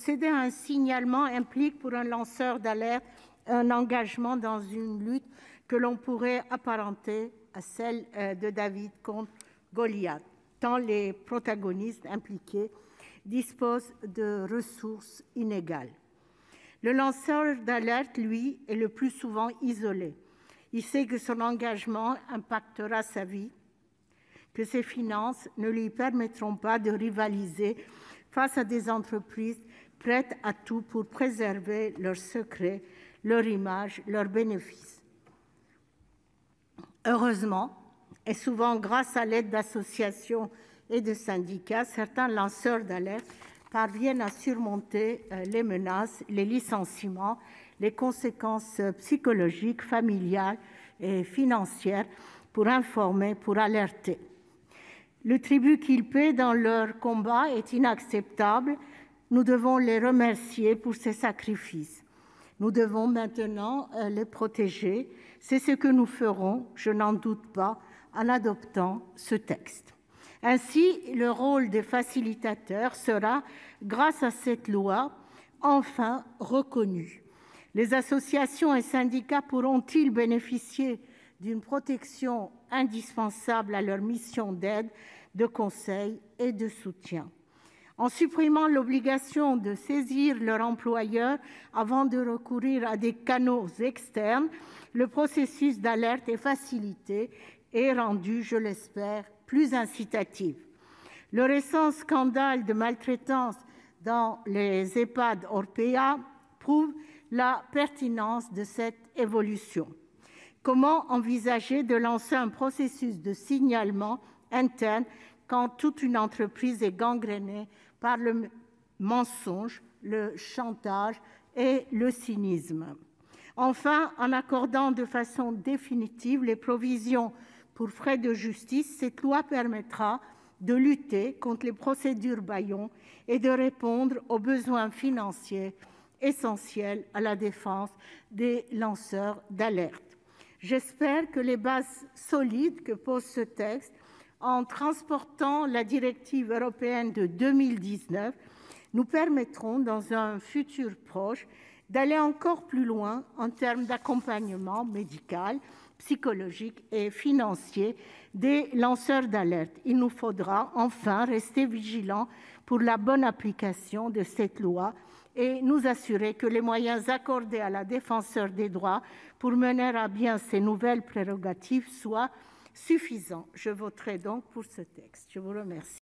Procéder à un signalement implique pour un lanceur d'alerte un engagement dans une lutte que l'on pourrait apparenter à celle de David contre Goliath, tant les protagonistes impliqués disposent de ressources inégales. Le lanceur d'alerte, lui, est le plus souvent isolé. Il sait que son engagement impactera sa vie, que ses finances ne lui permettront pas de rivaliser face à des entreprises prêtes à tout pour préserver leurs secrets, leur image, leurs bénéfices. Heureusement, et souvent grâce à l'aide d'associations et de syndicats, certains lanceurs d'alerte parviennent à surmonter les menaces, les licenciements, les conséquences psychologiques, familiales et financières pour informer, pour alerter. Le tribut qu'ils paient dans leur combat est inacceptable. Nous devons les remercier pour ces sacrifices. Nous devons maintenant les protéger. C'est ce que nous ferons, je n'en doute pas, en adoptant ce texte. Ainsi, le rôle des facilitateurs sera, grâce à cette loi, enfin reconnu. Les associations et syndicats pourront-ils bénéficier d'une protection indispensable à leur mission d'aide, de conseil et de soutien. En supprimant l'obligation de saisir leur employeur avant de recourir à des canaux externes, le processus d'alerte est facilité et rendu, je l'espère, plus incitatif. Le récent scandale de maltraitance dans les EHPAD Orpea prouve la pertinence de cette évolution. Comment envisager de lancer un processus de signalement interne quand toute une entreprise est gangrénée par le mensonge, le chantage et le cynisme? Enfin, en accordant de façon définitive les provisions pour frais de justice, cette loi permettra de lutter contre les procédures bâillons et de répondre aux besoins financiers essentiels à la défense des lanceurs d'alerte. J'espère que les bases solides que pose ce texte, en transportant la directive européenne de 2019, nous permettront, dans un futur proche, d'aller encore plus loin en termes d'accompagnement médical, psychologique et financier des lanceurs d'alerte. Il nous faudra enfin rester vigilants pour la bonne application de cette loi et nous assurer que les moyens accordés à la Défenseure des droits pour mener à bien ces nouvelles prérogatives soient suffisants. Je voterai donc pour ce texte. Je vous remercie.